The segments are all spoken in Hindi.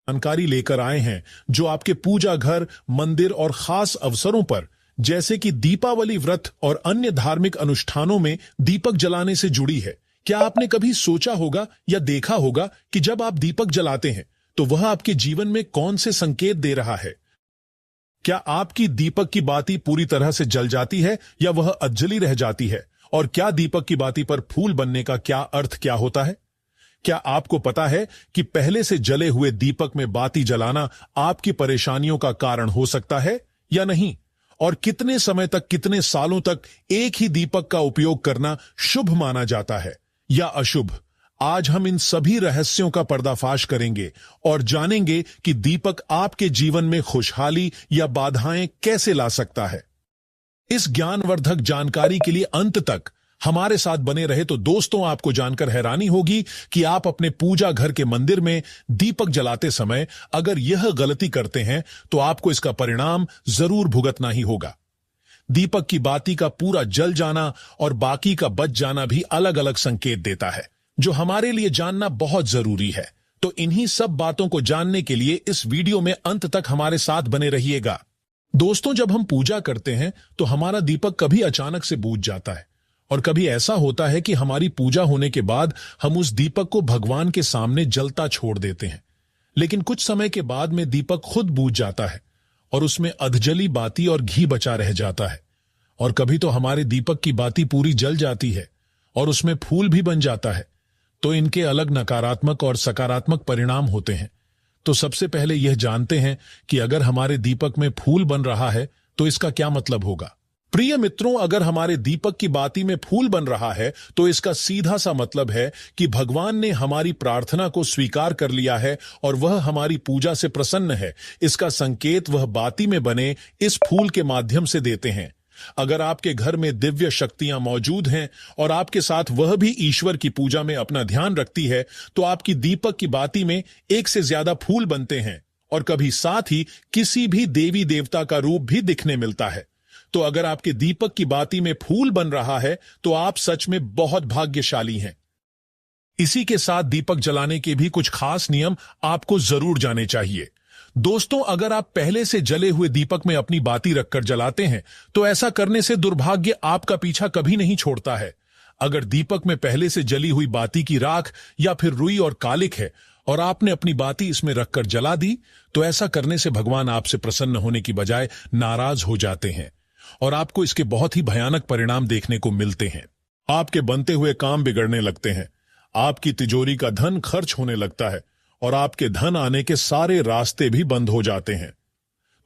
जानकारी लेकर आए हैं जो आपके पूजा घर, मंदिर और खास अवसरों पर जैसे कि दीपावली व्रत और अन्य धार्मिक अनुष्ठानों में दीपक जलाने से जुड़ी है। क्या आपने कभी सोचा होगा या देखा होगा कि जब आप दीपक जलाते हैं तो वह आपके जीवन में कौन से संकेत दे रहा है? क्या आपकी दीपक की बाती पूरी तरह से जल जाती है या वह अधजली रह जाती है? और क्या दीपक की बाती पर फूल बनने का क्या होता है? क्या आपको पता है कि पहले से जले हुए दीपक में बाती जलाना आपकी परेशानियों का कारण हो सकता है या नहीं? और कितने समय तक, कितने सालों तक एक ही दीपक का उपयोग करना शुभ माना जाता है या अशुभ? आज हम इन सभी रहस्यों का पर्दाफाश करेंगे और जानेंगे कि दीपक आपके जीवन में खुशहाली या बाधाएं कैसे ला सकता है। इस ज्ञानवर्धक जानकारी के लिए अंत तक हमारे साथ बने रहे तो दोस्तों, आपको जानकर हैरानी होगी कि आप अपने पूजा घर के मंदिर में दीपक जलाते समय अगर यह गलती करते हैं तो आपको इसका परिणाम जरूर भुगतना ही होगा। दीपक की बाती का पूरा जल जाना और बाकी का बच जाना भी अलग अलग संकेत देता है, जो हमारे लिए जानना बहुत जरूरी है। तो इन्हीं सब बातों को जानने के लिए इस वीडियो में अंत तक हमारे साथ बने रहिएगा। दोस्तों, जब हम पूजा करते हैं तो हमारा दीपक कभी अचानक से बुझ जाता है और कभी ऐसा होता है कि हमारी पूजा होने के बाद हम उस दीपक को भगवान के सामने जलता छोड़ देते हैं। लेकिन कुछ समय के बाद में दीपक खुद बुझ जाता है और उसमें अधजली बाती और घी बचा रह जाता है। और कभी तो हमारे दीपक की बाती पूरी जल जाती है और उसमें फूल भी बन जाता है। तो इनके अलग नकारात्मक और सकारात्मक परिणाम होते हैं। तो सबसे पहले यह जानते हैं कि अगर हमारे दीपक में फूल बन रहा है तो इसका क्या मतलब होगा। प्रिय मित्रों, अगर हमारे दीपक की बाती में फूल बन रहा है तो इसका सीधा सा मतलब है कि भगवान ने हमारी प्रार्थना को स्वीकार कर लिया है और वह हमारी पूजा से प्रसन्न है। इसका संकेत वह बाती में बने इस फूल के माध्यम से देते हैं। अगर आपके घर में दिव्य शक्तियां मौजूद हैं और आपके साथ वह भी ईश्वर की पूजा में अपना ध्यान रखती है तो आपकी दीपक की बाती में एक से ज्यादा फूल बनते हैं और कभी साथ ही किसी भी देवी देवता का रूप भी दिखने मिलता है। तो अगर आपके दीपक की बाती में फूल बन रहा है तो आप सच में बहुत भाग्यशाली हैं। इसी के साथ दीपक जलाने के भी कुछ खास नियम आपको जरूर जाने चाहिए। दोस्तों, अगर आप पहले से जले हुए दीपक में अपनी बाती रखकर जलाते हैं तो ऐसा करने से दुर्भाग्य आपका पीछा कभी नहीं छोड़ता है। अगर दीपक में पहले से जली हुई बाती की राख या फिर रुई और कालिक है और आपने अपनी बाती इसमें रखकर जला दी तो ऐसा करने से भगवान आपसे प्रसन्न होने की बजाय नाराज हो जाते हैं और आपको इसके बहुत ही भयानक परिणाम देखने को मिलते हैं। आपके बनते हुए काम बिगड़ने लगते हैं, आपकी तिजोरी का धन खर्च होने लगता है और आपके धन आने के सारे रास्ते भी बंद हो जाते हैं।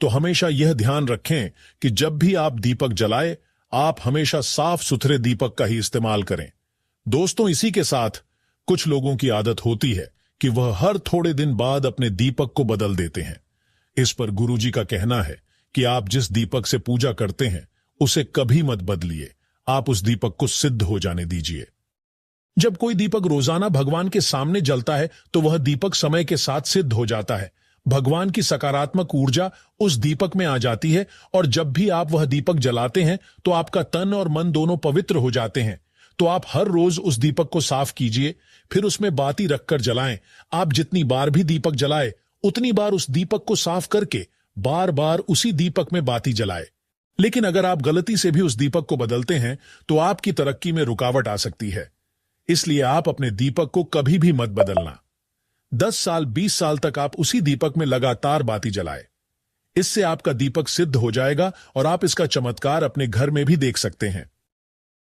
तो हमेशा यह ध्यान रखें कि जब भी आप दीपक जलाएं, आप हमेशा साफ सुथरे दीपक का ही इस्तेमाल करें। दोस्तों, इसी के साथ कुछ लोगों की आदत होती है कि वह हर थोड़े दिन बाद अपने दीपक को बदल देते हैं। इस पर गुरुजी का कहना है कि आप जिस दीपक से पूजा करते हैं उसे कभी मत बदलिए, आप उस दीपक को सिद्ध हो जाने दीजिए। जब कोई दीपक रोजाना भगवान के सामने जलता है तो वह दीपक समय के साथ सिद्ध हो जाता है। भगवान की सकारात्मक ऊर्जा उस दीपक में आ जाती है और जब भी आप वह दीपक जलाते हैं तो आपका तन और मन दोनों पवित्र हो जाते हैं। तो आप हर रोज उस दीपक को साफ कीजिए, फिर उसमें बाती रखकर जलाएं। आप जितनी बार भी दीपक जलाए उतनी बार उस दीपक को साफ करके बार बार उसी दीपक में बाती जलाए। लेकिन अगर आप गलती से भी उस दीपक को बदलते हैं तो आपकी तरक्की में रुकावट आ सकती है। इसलिए आप अपने दीपक को कभी भी मत बदलना। 10 साल 20 साल तक आप उसी दीपक में लगातार बाती जलाए। इससे आपका दीपक सिद्ध हो जाएगा और आप इसका चमत्कार अपने घर में भी देख सकते हैं।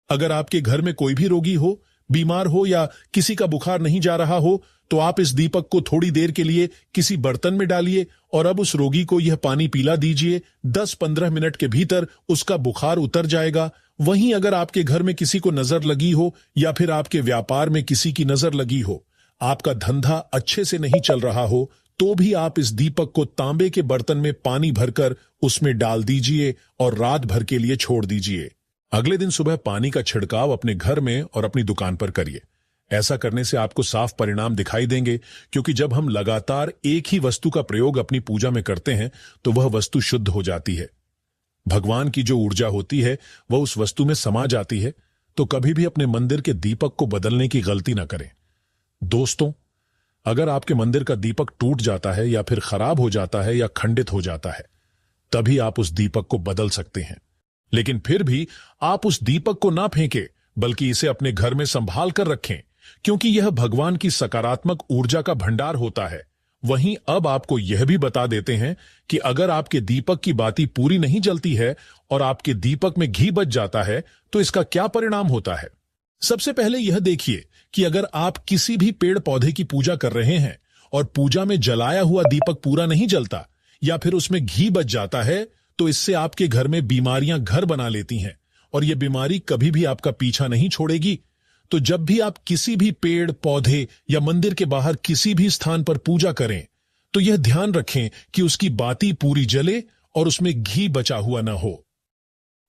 अगर आपके घर में कोई भी रोगी हो, बीमार हो या किसी का बुखार नहीं जा रहा हो तो आप इस दीपक को थोड़ी देर के लिए किसी बर्तन में डालिए और अब उस रोगी को यह पानी पिला दीजिए। 10-15 मिनट के भीतर उसका बुखार उतर जाएगा। वहीं अगर आपके घर में किसी को नजर लगी हो या फिर आपके व्यापार में किसी की नजर लगी हो, आपका धंधा अच्छे से नहीं चल रहा हो, तो भी आप इस दीपक को तांबे के बर्तन में पानी भरकर उसमें डाल दीजिए और रात भर के लिए छोड़ दीजिए। अगले दिन सुबह पानी का छिड़काव अपने घर में और अपनी दुकान पर करिए। ऐसा करने से आपको साफ परिणाम दिखाई देंगे, क्योंकि जब हम लगातार एक ही वस्तु का प्रयोग अपनी पूजा में करते हैं तो वह वस्तु शुद्ध हो जाती है। भगवान की जो ऊर्जा होती है वह उस वस्तु में समा जाती है। तो कभी भी अपने मंदिर के दीपक को बदलने की गलती न करें। दोस्तों, अगर आपके मंदिर का दीपक टूट जाता है या फिर खराब हो जाता है या खंडित हो जाता है, तभी आप उस दीपक को बदल सकते हैं। लेकिन फिर भी आप उस दीपक को ना फेंकें, बल्कि इसे अपने घर में संभाल कर रखें, क्योंकि यह भगवान की सकारात्मक ऊर्जा का भंडार होता है। वहीं अब आपको यह भी बता देते हैं कि अगर आपके दीपक की बाती पूरी नहीं जलती है और आपके दीपक में घी बच जाता है, तो इसका क्या परिणाम होता है। सबसे पहले यह देखिए कि अगर आप किसी भी पेड़ पौधे की पूजा कर रहे हैं और पूजा में जलाया हुआ दीपक पूरा नहीं जलता या फिर उसमें घी बच जाता है, तो इससे आपके घर में बीमारियां घर बना लेती हैं और यह बीमारी कभी भी आपका पीछा नहीं छोड़ेगी। तो जब भी आप किसी भी पेड़ पौधे या मंदिर के बाहर किसी भी स्थान पर पूजा करें, तो यह ध्यान रखें कि उसकी बाती पूरी जले और उसमें घी बचा हुआ न हो,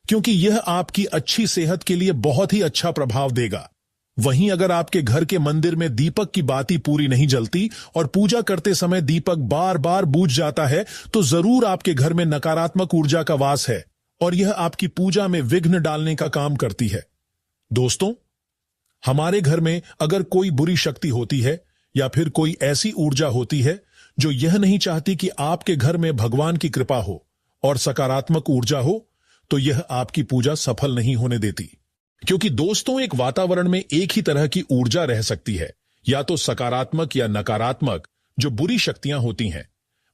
क्योंकि यह आपकी अच्छी सेहत के लिए बहुत ही अच्छा प्रभाव देगा। वहीं अगर आपके घर के मंदिर में दीपक की बाती पूरी नहीं जलती और पूजा करते समय दीपक बार बार बुझ जाता है, तो जरूर आपके घर में नकारात्मक ऊर्जा का वास है और यह आपकी पूजा में विघ्न डालने का काम करती है। दोस्तों, हमारे घर में अगर कोई बुरी शक्ति होती है या फिर कोई ऐसी ऊर्जा होती है जो यह नहीं चाहती कि आपके घर में भगवान की कृपा हो और सकारात्मक ऊर्जा हो, तो यह आपकी पूजा सफल नहीं होने देती। क्योंकि दोस्तों, एक वातावरण में एक ही तरह की ऊर्जा रह सकती है, या तो सकारात्मक या नकारात्मक। जो बुरी शक्तियां होती हैं,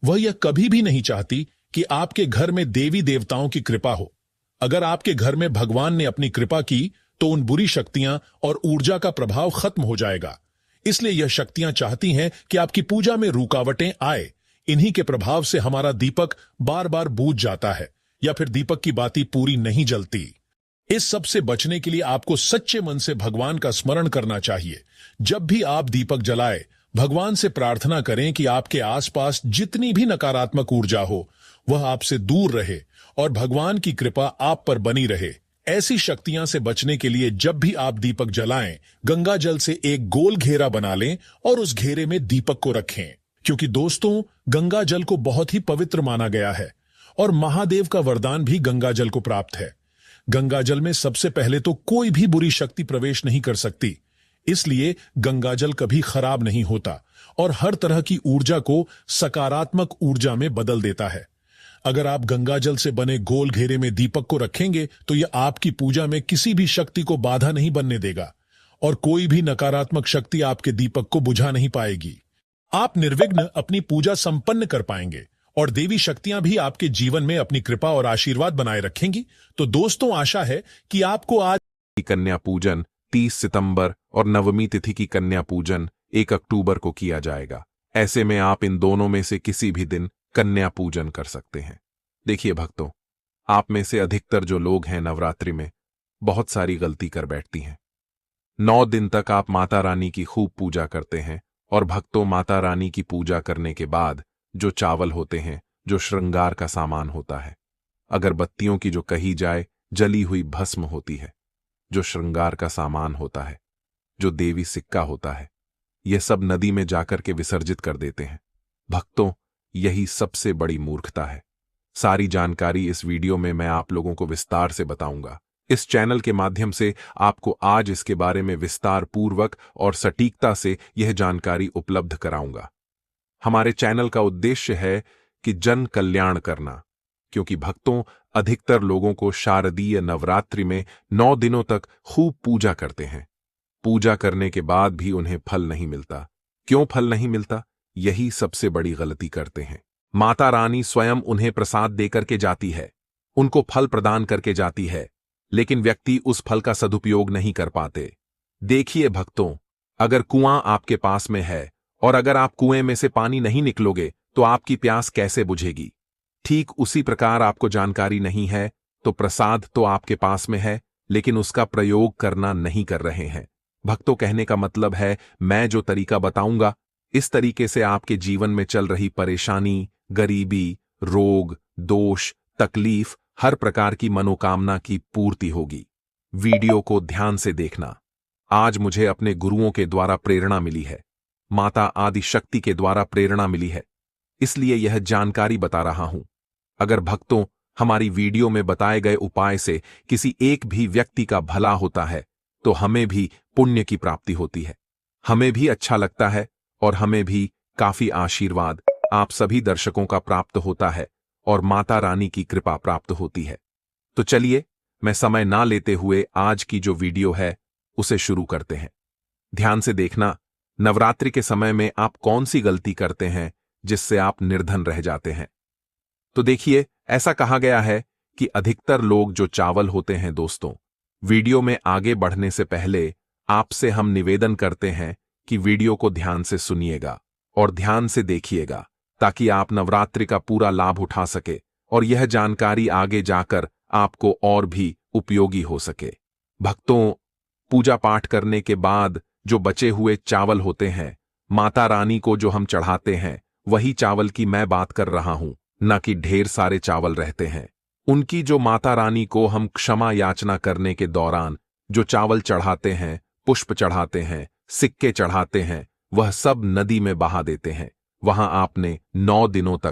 वह यह कभी भी नहीं चाहती कि आपके घर में देवी देवताओं की कृपा हो। अगर आपके घर में भगवान ने अपनी कृपा की, तो उन बुरी शक्तियां और ऊर्जा का प्रभाव खत्म हो जाएगा। इसलिए यह शक्तियां चाहती हैं कि आपकी पूजा में रुकावटें आए। इन्हीं के प्रभाव से हमारा दीपक बार बार बुझ जाता है या फिर दीपक की बाती पूरी नहीं जलती। इस सब से बचने के लिए आपको सच्चे मन से भगवान का स्मरण करना चाहिए। जब भी आप दीपक जलाए, भगवान से प्रार्थना करें कि आपके आसपास जितनी भी नकारात्मक ऊर्जा हो, वह आपसे दूर रहे और भगवान की कृपा आप पर बनी रहे। ऐसी शक्तियां से बचने के लिए जब भी आप दीपक जलाएं, गंगा जल से एक गोल घेरा बना लें और उस घेरे में दीपक को रखें। क्योंकि दोस्तों, गंगा जल को बहुत ही पवित्र माना गया है और महादेव का वरदान भी गंगा जल को प्राप्त है। गंगा जल में सबसे पहले तो कोई भी बुरी शक्ति प्रवेश नहीं कर सकती, इसलिए गंगा जल कभी खराब नहीं होता और हर तरह की ऊर्जा को सकारात्मक ऊर्जा में बदल देता है। अगर आप गंगा जल से बने गोल घेरे में दीपक को रखेंगे, तो यह आपकी पूजा में किसी भी शक्ति को बाधा नहीं बनने देगा और कोई भी नकारात्मक शक्ति आपके दीपक को बुझा नहीं पाएगी। आप निर्विघ्न अपनी पूजा संपन्न कर पाएंगे और देवी शक्तियां भी आपके जीवन में अपनी कृपा और आशीर्वाद बनाए रखेंगी। तो दोस्तों, आशा है कि आपको आज की कन्या पूजन 30 सितंबर और नवमी तिथि की कन्या पूजन 1 अक्टूबर को किया जाएगा। ऐसे में आप इन दोनों में से किसी भी दिन कन्या पूजन कर सकते हैं। देखिए भक्तों, आप में से अधिकतर जो लोग हैं नवरात्रि में बहुत सारी गलती कर बैठती हैं। 9 दिन तक आप माता रानी की खूब पूजा करते हैं और भक्तों, माता रानी की पूजा करने के बाद जो चावल होते हैं, जो श्रृंगार का सामान होता है, अगरबत्तियों की जो कही जाए जली हुई भस्म होती है, जो श्रृंगार का सामान होता है, जो देवी सिक्का होता है, यह सब नदी में जाकर के विसर्जित कर देते हैं। भक्तों, यही सबसे बड़ी मूर्खता है। सारी जानकारी इस वीडियो में मैं आप लोगों को विस्तार से बताऊंगा। इस चैनल के माध्यम से आपको आज इसके बारे में विस्तार पूर्वक और सटीकता से यह जानकारी उपलब्ध कराऊंगा। हमारे चैनल का उद्देश्य है कि जन कल्याण करना, क्योंकि भक्तों, अधिकतर लोगों को शारदीय नवरात्रि में 9 दिनों तक खूब पूजा करते हैं। पूजा करने के बाद भी उन्हें फल नहीं मिलता। क्यों फल नहीं मिलता? यही सबसे बड़ी गलती करते हैं। माता रानी स्वयं उन्हें प्रसाद देकर के जाती है, उनको फल प्रदान करके जाती है, लेकिन व्यक्ति उस फल का सदुपयोग नहीं कर पाते। देखिए भक्तों, अगर कुआं आपके पास में है और अगर आप कुएं में से पानी नहीं निकलोगे, तो आपकी प्यास कैसे बुझेगी? ठीक उसी प्रकार आपको जानकारी नहीं है, तो प्रसाद तो आपके पास में है, लेकिन उसका प्रयोग करना नहीं कर रहे हैं। भक्तों, कहने का मतलब है, मैं जो तरीका बताऊंगा, इस तरीके से आपके जीवन में चल रही परेशानी, गरीबी, रोग, दोष, तकलीफ, हर प्रकार की मनोकामना की पूर्ति होगी। वीडियो को ध्यान से देखना। आज मुझे अपने गुरुओं के द्वारा प्रेरणा मिली है, माता आदि शक्ति के द्वारा प्रेरणा मिली है, इसलिए यह जानकारी बता रहा हूं। अगर भक्तों, हमारी वीडियो में बताए गए उपाय से किसी एक भी व्यक्ति का भला होता है, तो हमें भी पुण्य की प्राप्ति होती है, हमें भी अच्छा लगता है और हमें भी काफी आशीर्वाद आप सभी दर्शकों का प्राप्त होता है और माता रानी की कृपा प्राप्त होती है। तो चलिए, मैं समय ना लेते हुए आज की जो वीडियो है उसे शुरू करते हैं। ध्यान से देखना, नवरात्रि के समय में आप कौन सी गलती करते हैं जिससे आप निर्धन रह जाते हैं। तो देखिए, ऐसा कहा गया है कि अधिकतर लोग जो चावल होते हैं दोस्तों, वीडियो में आगे बढ़ने से पहले आपसे हम निवेदन करते हैं कि वीडियो को ध्यान से सुनिएगा और ध्यान से देखिएगा ताकि आप नवरात्रि का पूरा लाभ उठा सके और यह जानकारी आगे जाकर आपको और भी उपयोगी हो सके। भक्तों, पूजा पाठ करने के बाद जो बचे हुए चावल होते हैं, माता रानी को जो हम चढ़ाते हैं, वही चावल की मैं बात कर रहा हूं, न कि ढेर सारे चावल रहते हैं। उनकी जो माता रानी को हम क्षमा याचना करने के दौरान जो चावल चढ़ाते हैं, पुष्प चढ़ाते हैं, सिक्के चढ़ाते हैं, वह सब नदी में बहा देते हैं। वहां आपने 9 दिनों तक